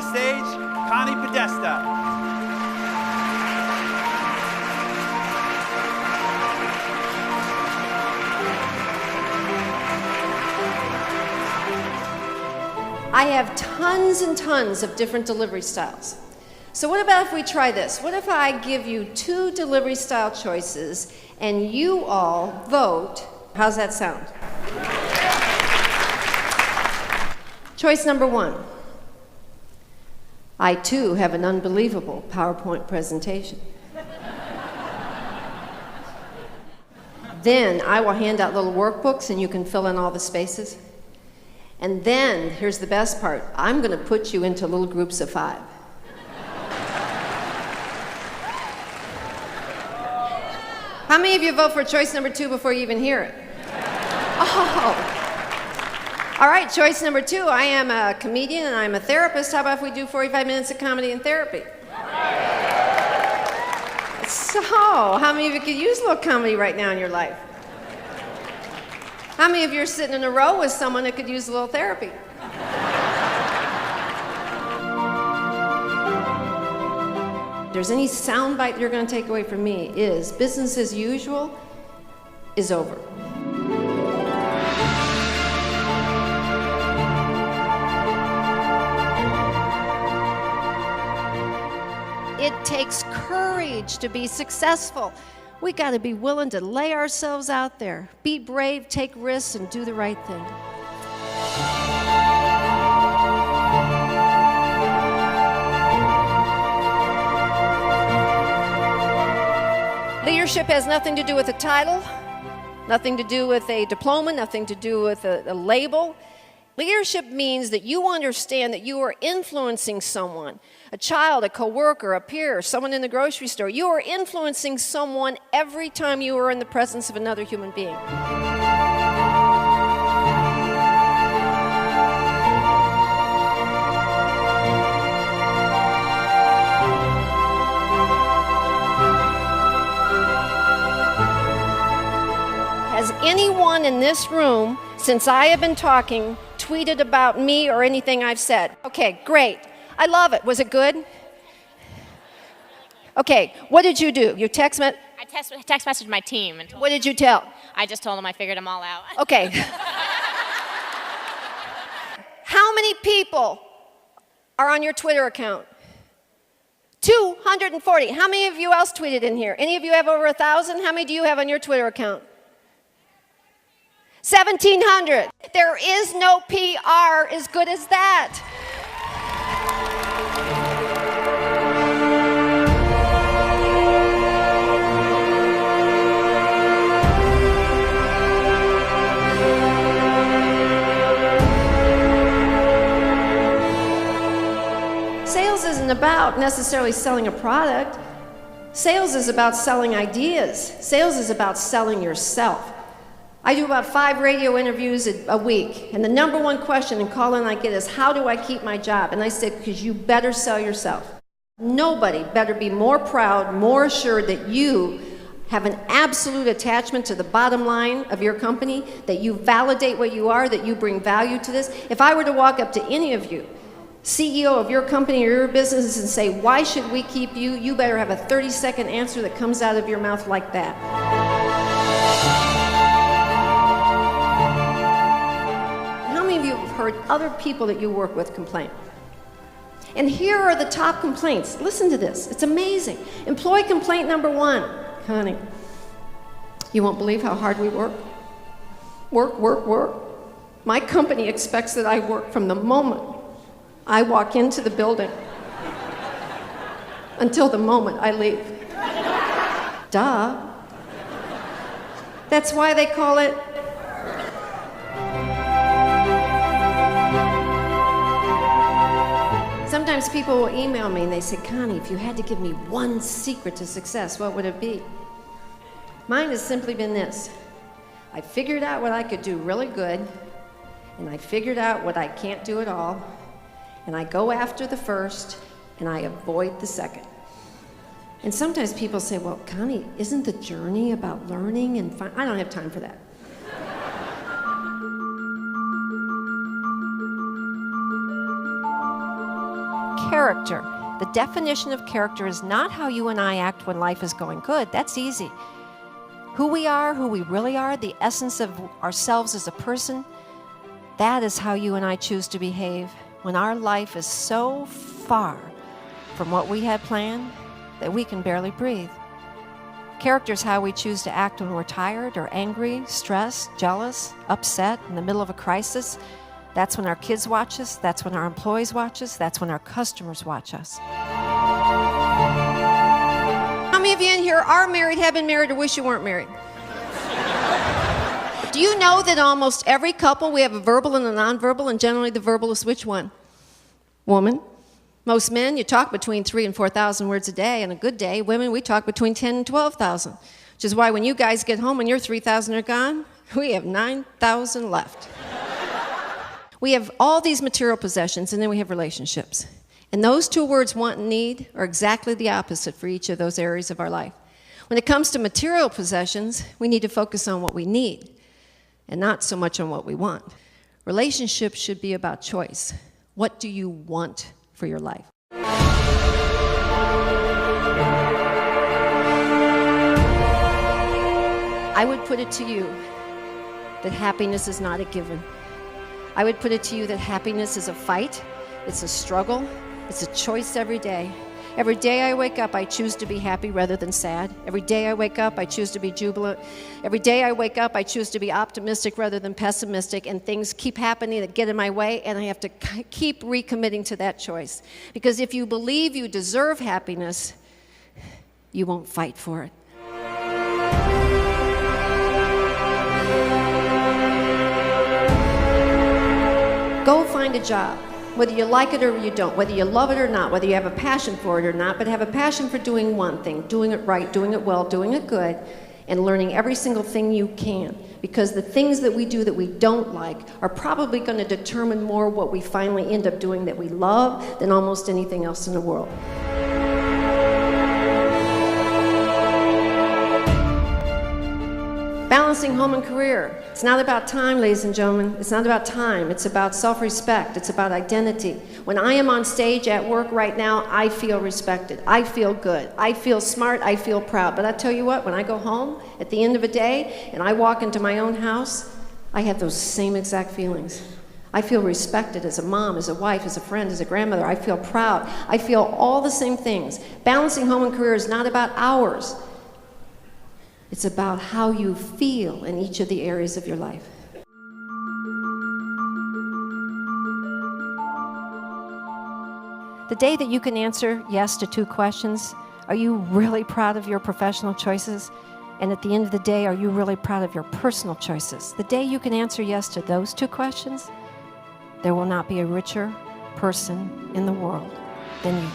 the stage, Connie Podesta. I have tons and tons of different delivery styles. So what about if we try this? What if I give you 2 delivery style choices and you all vote? How's that sound? Choice number 1. I too have an unbelievable PowerPoint presentation. Then I will hand out little workbooks and you can fill in all the spaces. And then, here's the best part, I'm going to put you into little groups of 5. How many of you vote for choice number 2 before you even hear it? Oh. All right, choice number 2, I am a comedian and I'm a therapist. How about if we do 45 minutes of comedy and therapy? So, how many of you could use a little comedy right now in your life? How many of you are sitting in a row with someone that could use a little therapy? If there's any soundbite you're going to take away from me is business as usual is over. It takes courage to be successful. We got to be willing to lay ourselves out there, be brave, take risks, and do the right thing. Leadership has nothing to do with a title, nothing to do with a diploma, nothing to do with a label. Leadership means that you understand that you are influencing someone, a child, a coworker, a peer, someone in the grocery store. You are influencing someone every time you are in the presence of another human being. Has anyone in this room, since I have been talking, tweeted about me or anything I've said? Okay, great. I love it. Was it good? Okay, what did you do? You text I text messaged my team. And what did you tell? I just told them I figured them all out. Okay. How many people are on your Twitter account? 240. How many of you else tweeted in here? Any of you have over 1,000? How many do you have on your Twitter account? 1,700. There is no PR as good as that. Sales isn't about necessarily selling a product. Sales is about selling ideas. Sales is about selling yourself. I do about 5 radio interviews a week, and the number 1 question and call-in I get is, how do I keep my job? And I say, because you better sell yourself. Nobody better be more proud, more assured that you have an absolute attachment to the bottom line of your company, that you validate what you are, that you bring value to this. If I were to walk up to any of you, CEO of your company or your business, and say, why should we keep you? You better have a 30-second answer that comes out of your mouth like that. How many of you have heard other people that you work with complain? And here are the top complaints. Listen to this. It's amazing. Employee complaint number 1. Connie, you won't believe how hard we work. Work, work, work. My company expects that I work from the moment I walk into the building until the moment I leave. Duh. That's why they call it. Sometimes people will email me and they say, Connie, if you had to give me one secret to success, what would it be? Mine has simply been this. I figured out what I could do really good, and I figured out what I can't do at all, and I go after the first, and I avoid the second. And sometimes people say, well, Connie, isn't the journey about learning and I don't have time for that. character. The definition of character is not how you and I act when life is going good. That's easy. Who we are, who we really are, the essence of ourselves as a person, that is how you and I choose to behave when our life is so far from what we had planned that we can barely breathe. Character is how we choose to act when we're tired or angry, stressed, jealous, upset, in the middle of a crisis. That's when our kids watch us. That's when our employees watch us. That's when our customers watch us. How many of you in here are married, have been married, or wish you weren't married? Do you know that almost every couple, we have a verbal and a nonverbal, and generally the verbal is which one? Woman. Most men, you talk between 3,000 and 4,000 words a day. On a good day, women, we talk between 10,000 and 12,000. Which is why when you guys get home and your 3,000 are gone, we have 9,000 left. We have all these material possessions, and then we have relationships. And those two words, want and need, are exactly the opposite for each of those areas of our life. When it comes to material possessions, we need to focus on what we need and not so much on what we want. Relationships should be about choice. What do you want for your life? I would put it to you that happiness is not a given. I would put it to you that happiness is a fight, it's a struggle, it's a choice every day. Every day I wake up, I choose to be happy rather than sad. Every day I wake up, I choose to be jubilant. Every day I wake up, I choose to be optimistic rather than pessimistic, and things keep happening that get in my way, and I have to keep recommitting to that choice. Because if you believe you deserve happiness, you won't fight for it. Go find a job, whether you like it or you don't, whether you love it or not, whether you have a passion for it or not, but have a passion for doing one thing, doing it right, doing it well, doing it good, and learning every single thing you can. Because the things that we do that we don't like are probably going to determine more what we finally end up doing that we love than almost anything else in the world. Balancing home and career. It's not about time, ladies and gentlemen. It's not about time. It's about self-respect. It's about identity. When I am on stage at work right now, I feel respected. I feel good. I feel smart. I feel proud. But I tell you what, when I go home at the end of a day and I walk into my own house, I have those same exact feelings. I feel respected as a mom, as a wife, as a friend, as a grandmother. I feel proud. I feel all the same things. Balancing home and career is not about hours. It's about how you feel in each of the areas of your life. The day that you can answer yes to 2 questions, are you really proud of your professional choices? And at the end of the day, are you really proud of your personal choices? The day you can answer yes to those 2 questions, there will not be a richer person in the world than you.